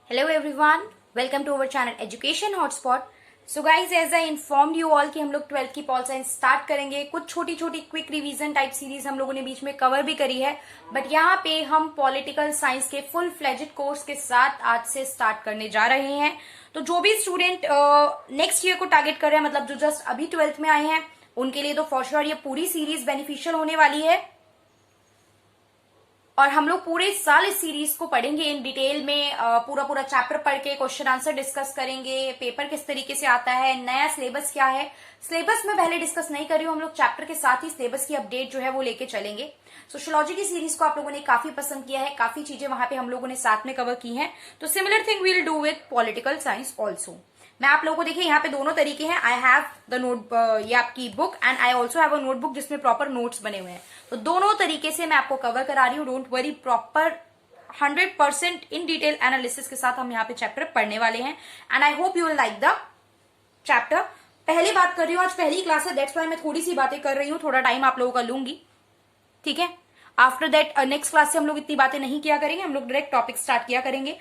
Hello everyone, welcome to our channel Education Hotspot. So guys, as I informed you all कि हम लोग 12th की pol science start करेंगे. कुछ छोटी छोटी क्विक रिवीजन टाइप सीरीज हम लोगों ने बीच में कवर भी करी है, बट यहाँ पे हम पॉलिटिकल साइंस के फुल फ्लेजेड कोर्स के साथ आज से स्टार्ट करने जा रहे हैं. तो जो भी स्टूडेंट नेक्स्ट ईयर को टारगेट कर रहे हैं, मतलब जो जस्ट अभी 12th में आए हैं, उनके लिए तो फॉर श्योर ये पूरी सीरीज बेनिफिशियल होने वाली है. और हम लोग पूरे साल इस सीरीज को पढ़ेंगे इन डिटेल में, पूरा चैप्टर पढ़ के क्वेश्चन आंसर डिस्कस करेंगे, पेपर किस तरीके से आता है, नया सिलेबस क्या है. सिलेबस में पहले डिस्कस नहीं कर रही हूँ, हम लोग चैप्टर के साथ ही सिलेबस की अपडेट जो है वो लेके चलेंगे. सोशियोलॉजी की सीरीज को आप लोगों ने काफी पसंद किया है, काफी चीजें वहां पे हम लोगों ने साथ में कवर की हैं. तो similar thing we'll do with political science also. मैं आप लोगों को देखिए यहाँ पे दोनों तरीके हैं. आई हैव द नोट, ये आपकी book, and I also have a notebook जिसमें प्रॉपर नोट्स बने हुए हैं. तो दोनों तरीके से मैं आपको कवर करा रही हूँ. Don't worry, proper 100% in detail analysis के साथ हम यहाँ पे चैप्टर पढ़ने वाले हैं. And I hope you will like the chapter. पहली बात कर रही हूँ, आज पहली क्लास है, दैट्स वाई मैं थोड़ी सी बातें कर रही हूँ, थोड़ा टाइम आप लोगों का लूंगी, ठीक है. आफ्टर दैट नेक्स्ट क्लास से हम लोग इतनी बातें नहीं किया करेंगे, हम लोग डायरेक्ट टॉपिक स्टार्ट किया करेंगे.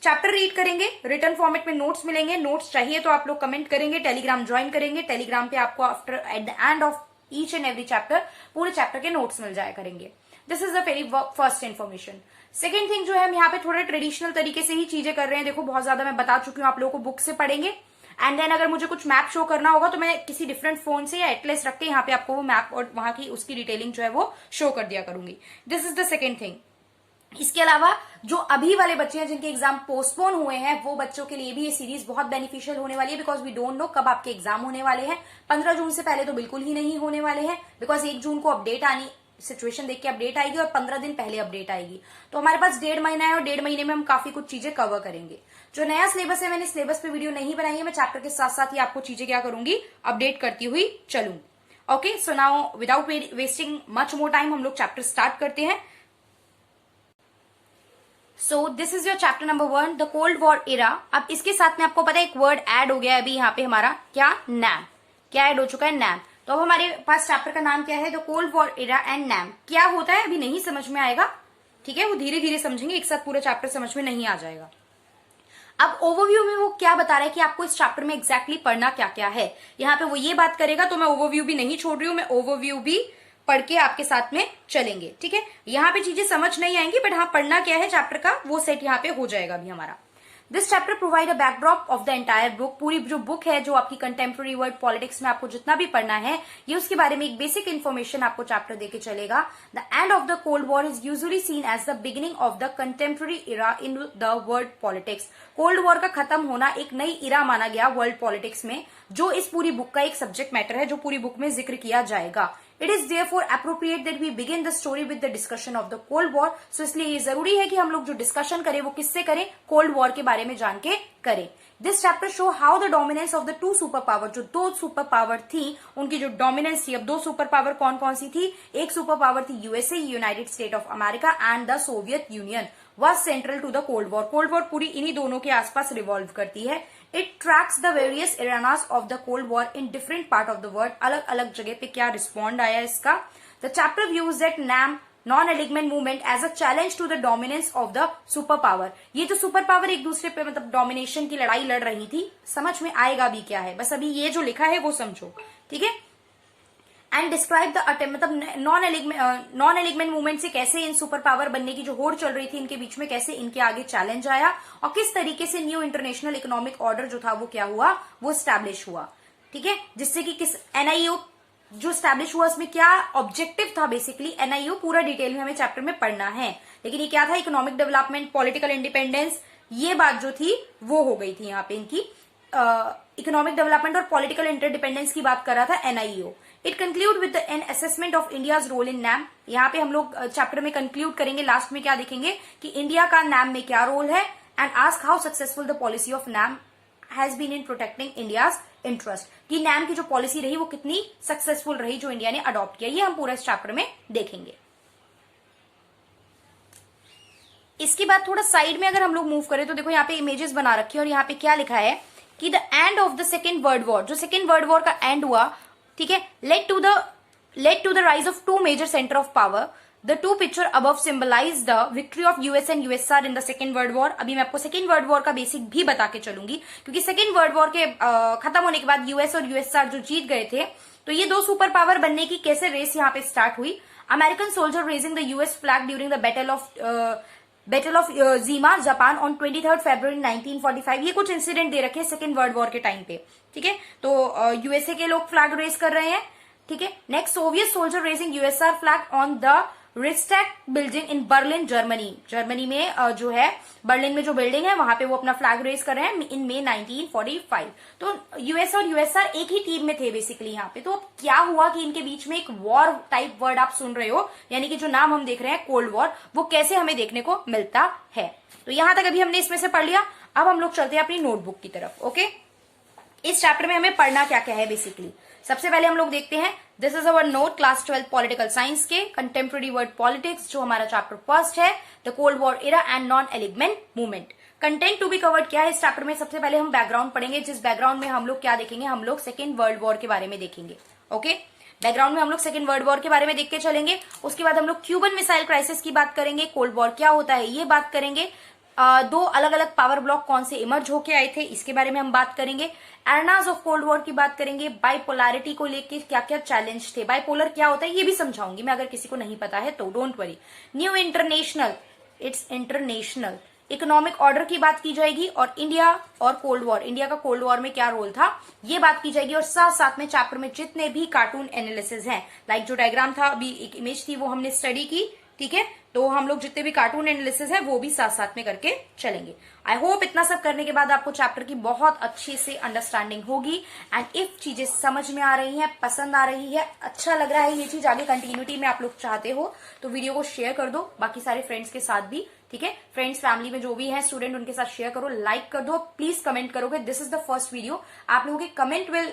चैप्टर रीड करेंगे, रिटर्न फॉर्मेट में नोट्स मिलेंगे. नोट्स चाहिए तो आप लोग कमेंट करेंगे, टेलीग्राम ज्वाइन करेंगे. टेलीग्राम पे आपको after at the end of each and every chapter पूरे चैप्टर के नोट्स मिल जाया करेंगे. This is the very first information. Second thing जो है, हम यहाँ पे थोड़े ट्रेडिशनल तरीके से ही चीजें कर रहे हैं. देखो, बहुत ज्यादा मैं बता चुकी हूँ, आप लोगों को बुक से पढ़ेंगे. एंड देन अगर मुझे कुछ मैप शो करना होगा तो मैं किसी डिफरेंट फोन से या एटलेस रख के यहाँ पे आपको वो मैप और वहां की उसकी डिटेलिंग जो है वो शो कर दिया करूंगी. This is the second thing. इसके अलावा जो अभी वाले बच्चे हैं जिनके एग्जाम पोस्टपोन हुए हैं, वो बच्चों के लिए भी ये सीरीज बहुत बेनिफिशियल होने वाली है, बिकॉज वी डोंट नो कब आपके एग्जाम होने वाले हैं. 15 जून से पहले तो बिल्कुल ही नहीं होने वाले हैं, बिकॉज 1 जून को अपडेट आनी, सिचुएशन देख के अपडेट आएगी और 15 दिन पहले अपडेट आएगी. तो हमारे पास 1.5 महीना है और 1.5 महीने में हम काफी कुछ चीजें कवर करेंगे. जो नया सिलेबस है, मैंने सिलेबस पे वीडियो नहीं बनाई है, मैं चैप्टर के साथ साथ ही आपको चीजें क्या करूंगी, अपडेट करती हुई चलूंगी. Okay, so now without wasting much more time हम लोग चैप्टर स्टार्ट करते हैं. So this is your chapter number 1, the cold war era. अब इसके साथ में आपको पता है एक वर्ड ऐड हो गया है अभी यहाँ पे हमारा, क्या, नैम. क्या ऐड हो चुका है, नैम. तो अब हमारे पास चैप्टर का नाम क्या है, the cold war era and NAM. क्या होता है अभी नहीं समझ में आएगा, ठीक है, वो धीरे धीरे समझेंगे, एक साथ पूरा चैप्टर समझ में नहीं आ जाएगा. अब ओवरव्यू में वो क्या बता रहा है कि आपको इस चैप्टर में एग्जैक्टली पढ़ना क्या क्या है. यहाँ पे वो ये बात करेगा, तो मैं ओवरव्यू भी नहीं छोड़ रही हूँ, मैं ओवरव्यू भी पढ़ के आपके साथ में चलेंगे, ठीक है. यहाँ पे चीजें समझ नहीं आएंगी, बट हाँ पढ़ना क्या है चैप्टर का वो सेट यहाँ पे हो जाएगा अभी हमारा. This chapter provide a backdrop of the entire book. पूरी जो बुक है, जो आपकी कंटेम्प्रेरी वर्ल्ड पॉलिटिक्स में आपको जितना भी पढ़ना है, ये उसके बारे में एक बेसिक इन्फॉर्मेशन आपको चैप्टर देके चलेगा. The end of the cold war is usually seen as the beginning of the contemporary era in the world politics. Cold war का खत्म होना एक नई इरा माना गया वर्ल्ड पॉलिटिक्स में, जो इस पूरी बुक का एक सब्जेक्ट मैटर है, जो पूरी बुक में जिक्र किया जाएगा. It is therefore appropriate that we begin the story with the discussion of the Cold War. So इसलिए ये जरूरी है कि हम लोग जो डिस्कशन करें वो किससे करें, कोल्ड वॉर के बारे में जान के करें. This chapter show how the dominance of the two super power, जो दो सुपर पावर थी उनकी जो डोमिनेंस थी. अब दो सुपर पावर कौन कौन सी थी, एक सुपर पावर थी USA, United state of America, and the Soviet union was central to the Cold War. Cold war पूरी इन्हीं दोनों के आसपास रिवॉल्व करती है. It tracks the various eras of the Cold War in different part of the world. अलग अलग जगह पे क्या रिस्पॉन्ड आया इसका. The chapter views that NAM non-alignment movement as a challenge to the dominance of the super power. ये जो super power एक दूसरे पे मतलब डोमिनेशन की लड़ाई लड़ रही थी, समझ में आएगा भी क्या है, बस अभी ये जो लिखा है वो समझो, ठीक है. एंड डिस्क्राइब द अटेम्प्ट, मतलब नॉन एलिगमेंट मूवमेंट से कैसे इन सुपर पावर बनने की जो होड़ चल रही थी इनके बीच में, कैसे इनके आगे चैलेंज आया और किस तरीके से न्यू इंटरनेशनल इकोनॉमिक ऑर्डर जो था वो क्या हुआ, वो स्टैब्लिश हुआ, ठीक है. जिससे कि किस एनआईओ जो स्टैब्लिश हुआ, उसमें क्या ऑब्जेक्टिव था. बेसिकली एनआईओ पूरा डिटेल में हमें चैप्टर में पढ़ना है, लेकिन ये क्या था, इकोनॉमिक डेवलपमेंट, पॉलिटिकल इंडिपेंडेंस, ये बात जो थी वो हो गई थी यहाँ पे इनकी. इकोनॉमिक डेवलपमेंट और पॉलिटिकल इंटरडिपेंडेंस की बात कर रहा था NIO. It conclude with an assessment of India's role in NAM. यहाँ पे हम लोग चैप्टर में कंक्लूड करेंगे, लास्ट में क्या देखेंगे कि इंडिया का नैम में क्या रोल है, and ask how successful the policy of NAM has been in protecting India's interest. कि नैम की जो पॉलिसी रही वो कितनी सक्सेसफुल रही जो इंडिया ने अडॉप्ट किया, ये हम पूरा इस चैप्टर में देखेंगे. इसके बाद थोड़ा साइड में अगर हम लोग मूव करें तो देखो यहाँ पे इमेजेस बना रखी है और यहाँ पे क्या लिखा है कि the end of the second world war, जो सेकेंड वर्ल्ड वॉर का एंड हुआ, ठीक है, led to the rise of two major centre of power. The two picture above symbolise the victory of US and USR in the second world war. अभी मैं आपको second world war का basic भी बता के चलूंगी, क्योंकि सेकेंड वर्ल्ड वॉर के खत्म होने के बाद यूएस और यूएसआर जो जीत गए थे, तो ये दो सुपर पावर बनने की कैसे रेस यहाँ पे स्टार्ट हुई। American soldier raising the US flag during the battle of Jima Japan on 23 February 1945। ये कुछ इंसिडेंट दे रखे हैं सेकेंड वर्ल्ड वॉर के टाइम पे, ठीक है। तो यूएसए के लोग फ्लैग रेज कर रहे हैं, ठीक है। Next, Soviet soldier raising USSR flag on the Reichstag building in Berlin Germany. Germany में जो है बर्लिन में जो बिल्डिंग है वहां पे वो अपना फ्लैग रेज कर रहे हैं इन मई 1945। तो यूएस और यूएसआर एक ही टीम में थे बेसिकली यहाँ पे। तो क्या हुआ कि इनके बीच में एक वॉर टाइप वर्ड आप सुन रहे हो, यानी कि जो नाम हम देख रहे हैं कोल्ड वॉर, वो कैसे हमें देखने को मिलता है। तो यहां तक अभी हमने इसमें से पढ़ लिया। अब हम लोग चलते हैं अपनी नोटबुक की तरफ। ओके, इस चैप्टर में हमें पढ़ना क्या क्या है बेसिकली। सबसे पहले हम लोग देखते हैं, this is our note class 12 political science के कंटेम्प्रेरी वर्ल्ड पॉलिटिक्स, जो हमारा चैप्टर फर्स्ट है, the cold war era and non alignment movement. Content to be covered क्या है इस चैप्टर में। सबसे पहले हम बैकग्राउंड पढ़ेंगे, जिस बैकग्राउंड में हम लोग क्या देखेंगे, हम लोग सेकेंड वर्ल्ड वॉर के बारे में देखेंगे। ओके, बैकग्राउंड में हम लोग सेकेंड वर्ल्ड वॉर के बारे में देख के चलेंगे। उसके बाद हम लोग क्यूबन मिसाइल क्राइसिस की बात करेंगे, कोल्ड वॉर क्या होता है ये बात करेंगे। दो अलग अलग पावर ब्लॉक कौन से इमर्ज होके आए थे इसके बारे में हम बात करेंगे। एरनाज ऑफ कोल्ड वॉर की बात करेंगे। बाइपोलैरिटी को लेके क्या क्या चैलेंज थे, बाइपोलर क्या होता है ये भी समझाऊंगी मैं, अगर किसी को नहीं पता है तो don't worry. New international, it's international economic order की बात की जाएगी, और इंडिया और कोल्ड वॉर, इंडिया का कोल्ड वॉर में क्या रोल था ये बात की जाएगी। और साथ साथ में चैप्टर में जितने भी कार्टून एनालिसिस हैं, लाइक जो डायग्राम था अभी एक इमेज थी वो हमने स्टडी की, ठीक है। तो हम लोग जितने भी कार्टून एनालिसिस है वो भी साथ साथ में करके चलेंगे। आई होप इतना सब करने के बाद आपको चैप्टर की बहुत अच्छे से अंडरस्टैंडिंग होगी। एंड इफ चीजें समझ में आ रही हैं, पसंद आ रही है, अच्छा लग रहा है ये चीज, आगे कंटिन्यूटी में आप लोग चाहते हो तो वीडियो को शेयर कर दो बाकी सारे फ्रेंड्स के साथ भी, ठीक है। फ्रेंड्स फैमिली में जो भी है स्टूडेंट उनके साथ शेयर करो, लाइक कर दो, प्लीज कमेंट करोगे। This is the first video, आप लोगों के comment will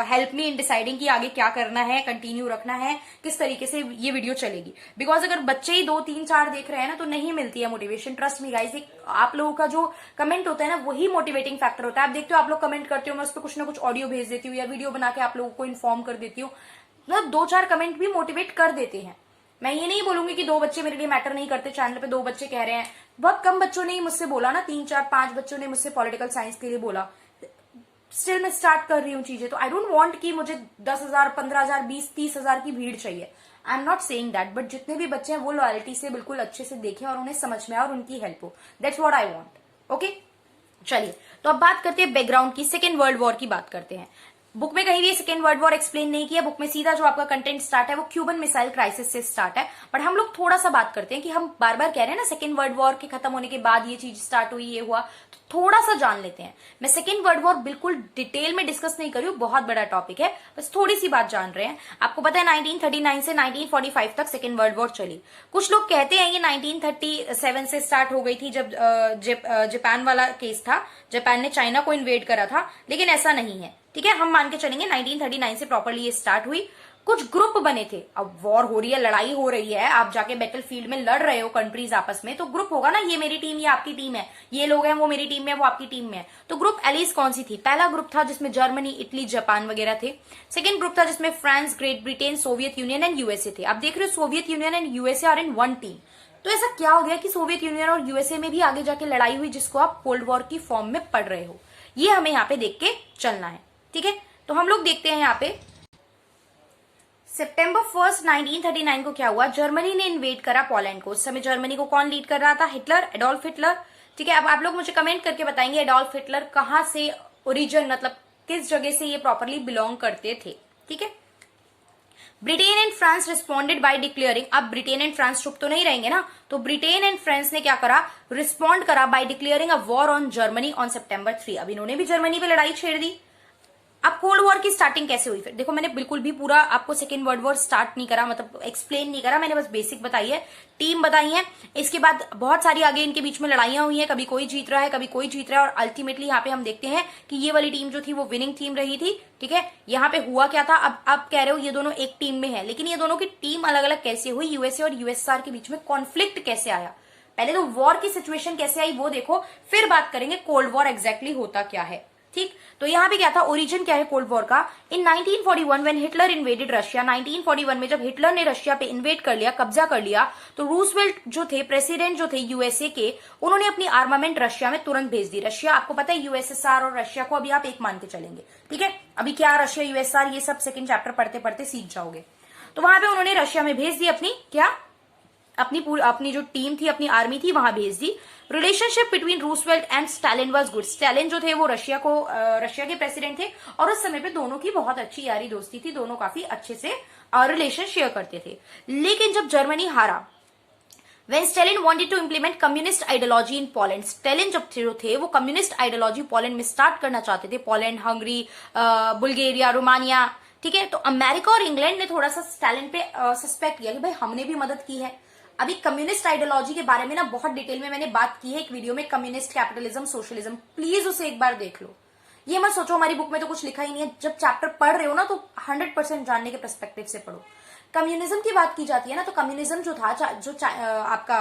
help me in deciding कि आगे क्या करना है, कंटिन्यू रखना है, किस तरीके से ये वीडियो चलेगी। बिकॉज अगर बच्चे ही 2 3 4 देख रहे हैं ना तो नहीं मिलती है मोटिवेशन। ट्रस्ट मी गाइस, आप लोगों का जो कमेंट होता है ना वही मोटिवेटिंग फैक्टर होता है। आप देखते हो आप लोग कमेंट करते हो, मैं उस पर कुछ ना कुछ ऑडियो भेज देती हूँ या वीडियो बना के आप लोगों को इन्फॉर्म कर देती हूँ। मतलब 2-4 कमेंट भी मोटिवेट कर देते हैं। मैं ये नहीं बोलूंगी कि 2 बच्चे मेरे लिए मैटर नहीं करते, चैनल पे 2 बच्चे कह रहे हैं। बहुत कम बच्चों ने ही मुझसे बोला ना, 3 4 5 बच्चों ने मुझसे पॉलिटिकल साइंस के लिए बोला। स्टिल मैं स्टार्ट कर रही हूँ चीजें, तो आई डोंट वांट कि मुझे 10,000 15,000 20-30,000 की भीड़ चाहिए। I am not saying that, but जितने भी बच्चे हैं वो लॉयल्टी से बिल्कुल अच्छे से देखें और उन्हें समझ में आए और उनकी हेल्प हो। That's what I want. Okay, चलिए तो अब बात करते हैं बैकग्राउंड की, सेकेंड वर्ल्ड वॉर की बात करते हैं। बुक में कहीं भी सेकेंड वर्ल्ड वॉर एक्सप्लेन नहीं किया, बुक में सीधा जो आपका कंटेंट स्टार्ट है वो क्यूबन मिसाइल क्राइसिस से स्टार्ट है। बट हम लोग थोड़ा सा बात करते हैं कि हम बार बार कह रहे हैं ना सेकेंड वर्ल्ड वॉर के खत्म होने के बाद ये चीज स्टार्ट हुई, ये हुआ, तो थोड़ा सा जान लेते हैं। मैं सेकेंड वर्ल्ड वॉर बिल्कुल डिटेल में डिस्कस नहीं कर रही हूँ, बहुत बड़ा टॉपिक है, बस थोड़ी सी बात जान रहे हैं। आपको पता है 1939 से 1945 तक सेकेंड वर्ल्ड वॉर चली। कुछ लोग कहते हैं ये 1937 से स्टार्ट हो गई थी, जब जापान वाला केस था, जापान ने चाइना को इन्वेड करा था, लेकिन ऐसा नहीं है, ठीक है। हम मान के चलेंगे 1939 से प्रॉपरली ये स्टार्ट हुई। कुछ ग्रुप बने थे, अब वॉर हो रही है, लड़ाई हो रही है, आप जाके बैटल फील्ड में लड़ रहे हो कंट्रीज आपस में, तो ग्रुप होगा ना, ये मेरी टीम, ये आपकी टीम है, ये लोग हैं वो मेरी टीम में, वो आपकी टीम में है। तो ग्रुप एलीज कौन सी थी? पहला ग्रुप था जिसमें जर्मनी, इटली, जापान वगैरह थे। सेकेंड ग्रुप था जिसमें France, Great Britain, Soviet Union and USA थे। आप देख रहे हो Soviet Union and USA are in one team. तो ऐसा क्या हो गया कि सोवियत यूनियन और यूएसए में भी आगे जाके लड़ाई हुई, जिसको आप कोल्ड वॉर की फॉर्म में पढ़ रहे हो। ये हमें यहाँ पे देख के चलना है, ठीक है। तो हम लोग देखते हैं यहाँ पे सितंबर 1 1939 को क्या हुआ, जर्मनी ने इन्वेड करा पोलैंड को। उस समय जर्मनी को कौन लीड कर रहा था? हिटलर, एडोल्फ हिटलर, ठीक है। अब आप लोग मुझे कमेंट करके बताएंगे एडोल्फ हिटलर कहां से ओरिजिन, मतलब किस जगह से ये प्रॉपरली बिलोंग करते थे, ठीक है। Britain and France responded by declaring, अब ब्रिटेन एंड फ्रांस चुप तो नहीं रहेंगे ना, तो ब्रिटेन एंड फ्रांस ने क्या करा, रिस्पॉन्ड करा by declaring a war on Germany on September 3। अब इन्होंने भी जर्मनी पे लड़ाई छेड़ दी। अब कोल्ड वॉर की स्टार्टिंग कैसे हुई? फिर देखो, मैंने बिल्कुल भी पूरा आपको सेकेंड वर्ल्ड वॉर स्टार्ट नहीं करा, मतलब एक्सप्लेन नहीं करा, मैंने बस बेसिक बताई है, टीम बताई है। इसके बाद बहुत सारी आगे इनके बीच में लड़ाइयां हुई हैं, कभी कोई जीत रहा है, कभी कोई जीत रहा है, और अल्टीमेटली यहाँ पे हम देखते हैं कि ये वाली टीम जो थी वो विनिंग टीम रही थी, ठीक है। यहाँ पे हुआ क्या था, अब आप कह रहे हो ये दोनों एक टीम में है, लेकिन ये दोनों की टीम अलग अलग कैसे हुई, यूएसए और यूएसआर के बीच में कॉन्फ्लिक्ट कैसे आया, पहले तो वॉर की सिचुएशन कैसे आई वो देखो, फिर बात करेंगे कोल्ड वॉर एग्जैक्टली होता क्या है, ठीक, तो यहाँ पे क्या था, ओरिजिन क्या है कोल्ड वॉर का, इन 1941 व्हेन हिटलर इन्वेडेड रशिया, 1941 में जब हिटलर ने रशिया पे इन्वेड कर लिया, कब्जा कर लिया, तो रूजवेल्ट जो थे, प्रेसिडेंट जो थे यूएसए के, उन्होंने अपनी आर्मामेंट रशिया में तुरंत भेज दी। रशिया, आपको पता है यूएसएसआर और रशिया को अभी आप एक मान के चलेंगे, ठीक है, अभी क्या रशिया यूएसएसआर ये सब सेकंड चैप्टर पढ़ते पढ़ते सीख जाओगे। तो वहां पे उन्होंने रशिया में भेज दी अपनी क्या, अपनी जो टीम थी, अपनी आर्मी थी, वहां भेज दी। Relationship between Roosevelt and Stalin was good. Stalin जो थे वो रशिया के प्रेसिडेंट थे और उस समय पे दोनों की बहुत अच्छी यारी दोस्ती थी, दोनों काफी अच्छे से रिलेशन शेयर करते थे। लेकिन जब जर्मनी हारा, When Stalin wanted to implement communist ideology in Poland, Stalin जो थे वो कम्युनिस्ट आइडियोलॉजी पोलैंड में स्टार्ट करना चाहते थे, पोलैंड, हंगरी, बुल्गारिया, रोमानिया, ठीक है। तो अमेरिका और इंग्लैंड ने थोड़ा सा स्टालिन पे सस्पेक्ट किया कि भाई हमने भी मदद की है। अभी कम्युनिस्ट आइडियोलॉजी के बारे में ना बहुत डिटेल में मैंने बात की है एक वीडियो में, कम्युनिस्ट, कैपिटलिज्म, सोशलिज्म, प्लीज उसे एक बार देख लो। ये मत सोचो हमारी बुक में तो कुछ लिखा ही नहीं है, जब चैप्टर पढ़ रहे हो ना तो 100% जानने के पर्सपेक्टिव से पढ़ो। कम्युनिज्म की बात की जाती है ना, तो कम्युनिज्म जो था, आपका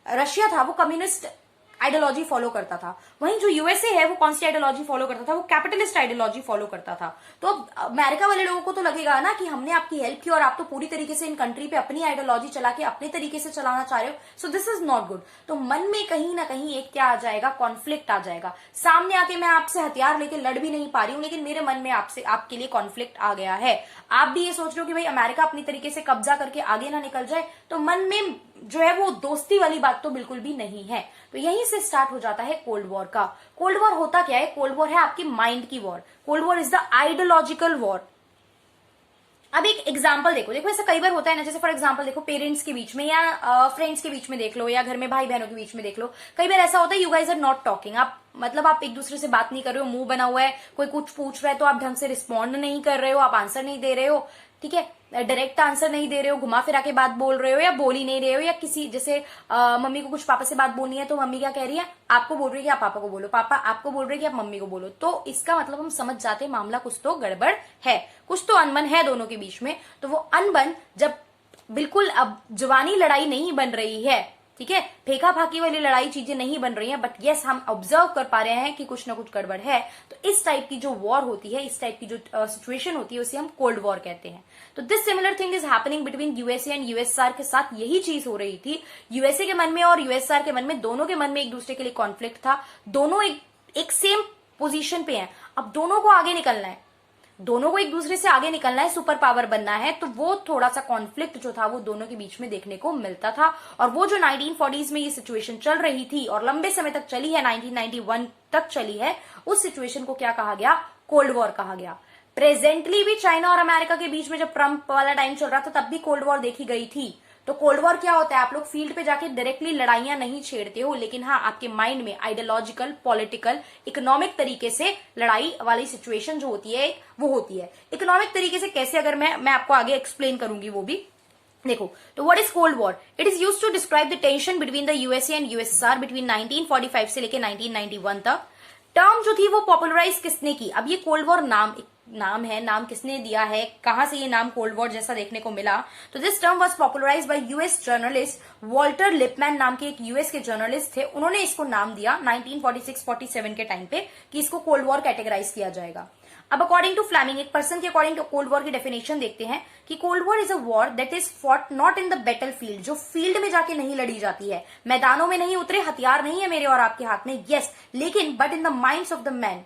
रशिया था, वो कम्युनिस्ट आइडियोलॉजी फॉलो करता था। वहीं जो यूएसए है वो कौन सी आइडियोलॉजी फॉलो करता था, वो कैपिटलिस्ट आइडियोलॉजी फॉलो करता था। तो अमेरिका वाले लोगों को तो लगेगा ना कि हमने आपकी हेल्प की और आप तो पूरी तरीके से इन कंट्री पे अपनी आइडियोलॉजी चला के अपने तरीके से चलाना चाह रहे हो, सो दिस इज नॉट गुड। तो मन में कहीं ना कहीं एक क्या आ जाएगा, कॉन्फ्लिक्ट आ जाएगा। सामने आके मैं आपसे हथियार लेके लड़ भी नहीं पा रही हूँ, लेकिन मेरे मन में आपसे आपके लिए कॉन्फ्लिक्ट आ गया है। आप भी ये सोच रहे हो कि भाई अमेरिका अपनी तरीके से कब्जा करके आगे ना निकल जाए, तो मन में जो है वो दोस्ती वाली बात तो बिल्कुल भी नहीं है। तो यहीं से स्टार्ट हो जाता है कोल्ड वॉर का। कोल्ड वॉर होता क्या है, कोल्ड वॉर है आपकी माइंड की war. Cold war is the ideological war. अब एक एग्जांपल देखो, ऐसा कई बार होता है ना, जैसे फॉर एग्जांपल देखो पेरेंट्स के बीच में या फ्रेंड्स के बीच में देख लो, या घर में भाई बहनों के बीच में देख लो। कई बार ऐसा होता है you guys are not talking, आप एक दूसरे से बात नहीं कर रहे हो, मुंह बना हुआ है, कोई कुछ पूछ रहा है तो आप ढंग से रिस्पॉन्ड नहीं कर रहे हो, आप आंसर नहीं दे रहे हो, ठीक है, डायरेक्ट आंसर नहीं दे रहे हो, घुमा फिरा के बात बोल रहे हो या बोल ही नहीं रहे हो। या किसी जैसे मम्मी को कुछ पापा से बात बोलनी है तो मम्मी क्या कह रही है, आपको बोल रही है कि आप पापा को बोलो, पापा आपको बोल रहे हैं कि आप मम्मी को बोलो। तो इसका मतलब हम समझ जाते हैं मामला कुछ तो गड़बड़ है, कुछ तो अनबन है दोनों के बीच में। तो वो अनबन जब बिल्कुल अब जवानी लड़ाई नहीं बन रही है, ठीक है, फेंका फाकी वाली लड़ाई चीजें नहीं बन रही हैं, बट यस हम ऑब्जर्व कर पा रहे हैं कि कुछ ना कुछ गड़बड़ है, तो इस टाइप की जो वॉर होती है, इस टाइप की जो सिचुएशन होती है, उसे हम कोल्ड वॉर कहते हैं। तो this similar thing is happening between USA and USR के साथ यही चीज हो रही थी। यूएसए के मन में और यूएसआर के मन में, दोनों के मन में एक दूसरे के लिए कॉन्फ्लिक्ट था। दोनों एक सेम पोजीशन पे हैं, अब दोनों को आगे निकलना है, दोनों को एक दूसरे से आगे निकलना है, सुपर पावर बनना है। तो वो थोड़ा सा कॉन्फ्लिक्ट जो था वो दोनों के बीच में देखने को मिलता था। और वो जो 1940s में ये सिचुएशन चल रही थी और लंबे समय तक चली है, 1991 तक चली है, उस सिचुएशन को क्या कहा गया, कोल्ड वॉर कहा गया। प्रेजेंटली भी चाइना और अमेरिका के बीच में जब ट्रंप वाला टाइम चल रहा था तब भी कोल्ड वॉर देखी गई थी। तो कोल्ड वॉर क्या होता है, आप लोग फील्ड पे जाके डायरेक्टली लड़ाइयां नहीं छेड़ते हो, लेकिन हाँ आपके माइंड में आइडियोलॉजिकल, पॉलिटिकल, इकोनॉमिक तरीके से लड़ाई वाली सिचुएशन जो होती है वो होती है। इकोनॉमिक तरीके से कैसे, अगर मैं आपको आगे एक्सप्लेन करूंगी वो भी देखो। तो what is cold war, it is used to describe the tension between the USA and USSR between 1945 से लेकर 1991 तक। टर्म जो थी वो पॉपुलराइज किसने की, अब ये कोल्ड वॉर नाम है, नाम किसने दिया है, कहां से ये नाम कोल्ड वॉर जैसा देखने को मिला। तो this term was popularised bye US journalist Walter Lipman नाम के एक यूएस के जर्नलिस्ट थे, उन्होंने इसको नाम दिया 1946-47 के टाइम पे कि इसको कोल्ड वॉर कैटेगराइज किया जाएगा। अब अकॉर्डिंग टू फ्लेमिंग, एक पर्सन के अकॉर्डिंग टू कोल्ड वॉर की डेफिनेशन देखते हैं कि cold war is a war that is fought not in the battle field, जो फील्ड में जाके नहीं लड़ी जाती है, मैदानों में नहीं उतरे, हथियार नहीं है मेरे और आपके हाथ में, यस, लेकिन but in the minds of the man,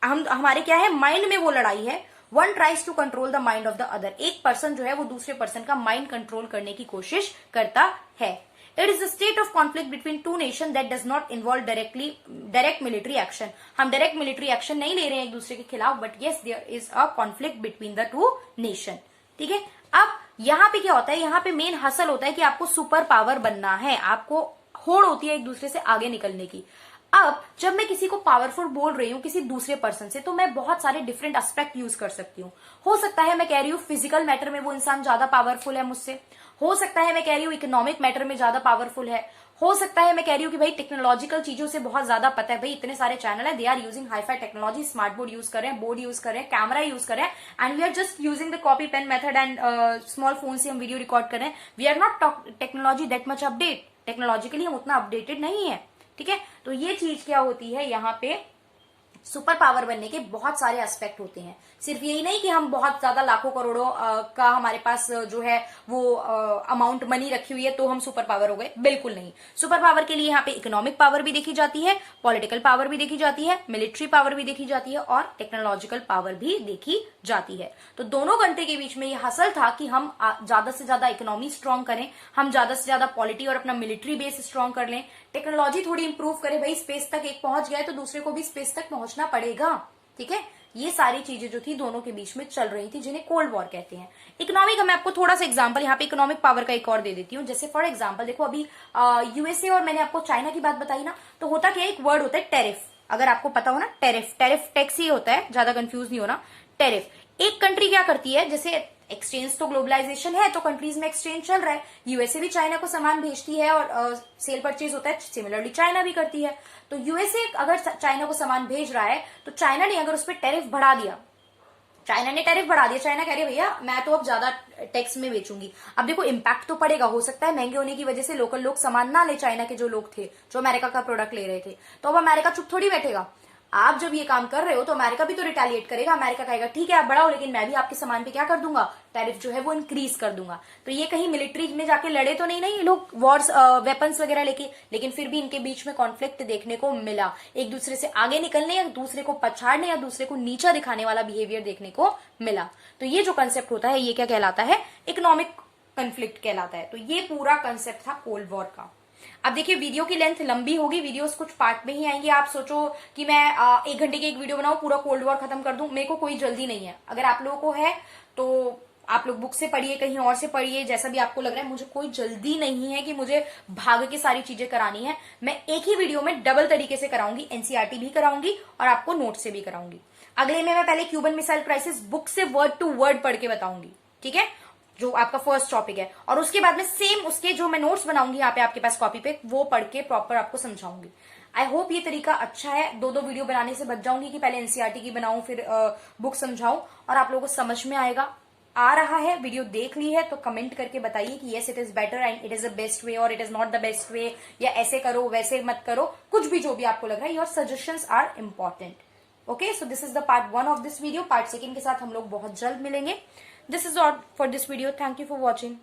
हमारे क्या है, माइंड में वो लड़ाई है। One tries to control the mind of the other, एक पर्सन जो है वो दूसरे पर्सन का माइंड कंट्रोल करने की कोशिश करता है। It is a state of conflict between two nation that does not involve direct military action. हम डायरेक्ट मिलिट्री एक्शन नहीं ले रहे हैं एक दूसरे के खिलाफ, but yes there is a conflict between the two nation, ठीक है। अब यहाँ पे क्या होता है, यहाँ पे मेन हसल होता है कि आपको सुपर पावर बनना है, आपको होड़ होती है एक दूसरे से आगे निकलने की। अब जब मैं किसी को पावरफुल बोल रही हूँ किसी दूसरे पर्सन से, तो मैं बहुत सारे डिफरेंट एस्पेक्ट यूज कर सकती हूँ। हो सकता है मैं कह रही हूँ फिजिकल मैटर में वो इंसान ज्यादा पावरफुल है मुझसे, हो सकता है मैं कह रही हूँ इकोनॉमिक मैटर में ज्यादा पावरफुल है, हो सकता है मैं कह रही हूँ कि भाई टेक्नोलॉजिकल चीजों से बहुत ज्यादा पता है, भाई इतने सारे चैनल है, they are using hi fi technology, smart board use कर रहे हैं, बोर्ड यूज कर रहे हैं, कैमरा यूज कर रहे हैं, and we are just using the copy pen method and small phone से हम वीडियो रिकॉर्ड कर रहे हैं। We are not technology that much update, technologically हम उतना अपडेटेड नहीं है, ठीक है। तो ये चीज क्या होती है यहाँ पे सुपर पावर बनने के बहुत सारे एस्पेक्ट होते हैं। सिर्फ यही नहीं कि हम बहुत ज्यादा लाखों करोड़ों का हमारे पास जो है वो अमाउंट मनी रखी हुई है तो हम सुपर पावर हो गए, बिल्कुल नहीं। सुपर पावर के लिए यहाँ पे इकोनॉमिक पावर भी देखी जाती है, पॉलिटिकल पावर भी देखी जाती है, मिलिट्री पावर भी देखी जाती है और टेक्नोलॉजिकल पावर भी देखी जाती है। तो दोनों कंट्री के बीच में ये हसल था कि हम ज्यादा से ज्यादा इकोनॉमी स्ट्रांग करें, हम ज्यादा से ज्यादा पॉलिटी और अपना मिलिट्री बेस स्ट्रांग कर लें, टेक्नोलॉजी थोड़ी इंप्रूव करें। भाई स्पेस तक एक पहुंच गया है तो दूसरे को भी स्पेस तक पहुंचना पड़ेगा, ठीक है। ये सारी चीजें जो थी दोनों के बीच में चल रही थी, जिन्हें कोल्ड वॉर कहते हैं। इकोनॉमिक का मैं आपको थोड़ा सा एग्जांपल यहाँ पे इकोनॉमिक पावर का एक और दे देती हूँ। जैसे फॉर एग्जांपल देखो, अभी यूएसए और मैंने आपको चाइना की बात बताई ना, तो होता क्या है, एक वर्ड होता है टेरिफ। अगर आपको पता हो ना, टेरिफ, टेरिफ टैक्स ही होता है, ज्यादा कंफ्यूज नहीं होना। टेरिफ एक कंट्री क्या करती है, जैसे एक्सचेंज तो ग्लोबलाइजेशन है तो कंट्रीज में एक्सचेंज चल रहा है, यूएसए भी चाइना को सामान भेजती है और सेल परचेज होता है, सिमिलरली चाइना भी करती है। तो यूएसए अगर चाइना को सामान भेज रहा है तो चाइना ने अगर उस पर टैरिफ बढ़ा दिया, चाइना ने टैरिफ बढ़ा दिया, चाइना कह रही है भैया मैं तो अब ज्यादा टैक्स में बेचूंगी। अब देखो इम्पैक्ट तो पड़ेगा, हो सकता है महंगे होने की वजह से लोकल लोग सामान ना ले, चाइना के जो लोग थे जो अमेरिका का प्रोडक्ट ले रहे थे, तो अब अमेरिका चुप थोड़ी बैठेगा। आप जब ये काम कर रहे हो तो अमेरिका भी तो रिटेलिएट करेगा, अमेरिका कहेगा ठीक है आप बढ़ाओ लेकिन मैं भी आपके सामान पे क्या कर दूंगा, टैरिफ जो है वो इंक्रीज कर दूंगा। तो ये कहीं मिलिट्री में जाके लड़े तो नहीं ये लोग वॉर्स वेपन्स वगैरह लेके, लेकिन फिर भी इनके बीच में कॉन्फ्लिक्ट देखने को मिला, एक दूसरे से आगे निकलने या दूसरे को पछाड़ने या दूसरे को नीचा दिखाने वाला बिहेवियर देखने को मिला। तो ये जो कंसेप्ट होता है ये क्या कहलाता है, इकोनॉमिक कॉन्फ्लिक्ट कहलाता है। तो ये पूरा कंसेप्ट था कोल्ड वॉर का। अब देखिए वीडियो की लेंथ लंबी होगी, वीडियोस कुछ पार्ट में ही आएंगे। आप सोचो कि मैं 1 घंटे की एक वीडियो बनाऊं, पूरा कोल्ड वॉर खत्म कर दूं, मेरे को कोई जल्दी नहीं है। अगर आप लोगों को है तो आप लोग बुक से पढ़िए, कहीं और से पढ़िए, जैसा भी आपको लग रहा है। मुझे कोई जल्दी नहीं है कि मुझे भाग के सारी चीजें करानी है। मैं एक ही वीडियो में डबल तरीके से कराऊंगी, एनसीईआरटी भी कराऊंगी और आपको नोट से भी कराऊंगी। अगले में मैं पहले क्यूबन मिसाइल क्राइसिस बुक से वर्ड टू वर्ड पढ़ के बताऊंगी, ठीक है, जो आपका फर्स्ट टॉपिक है। और उसके बाद में सेम उसके जो मैं नोट्स बनाऊंगी यहाँ पे आपके पास कॉपी पे, वो पढ़ के प्रॉपर आपको समझाऊंगी। आई होप ये तरीका अच्छा है, 2-2 वीडियो बनाने से बच जाऊंगी कि पहले एनसीईआरटी की बनाऊं फिर बुक समझाऊं, और आप लोगों को समझ में आएगा। आ रहा है, वीडियो देख ली है तो कमेंट करके बताइए कि yes it is better and it is the best way और it is not the best way, या ऐसे करो वैसे मत करो, कुछ भी जो भी आपको लग रहा है। Your suggestions are important. Okay, so this is the part 1 of this video. Part 2 के साथ हम लोग बहुत जल्द मिलेंगे। This is all for this video. Thank you for watching.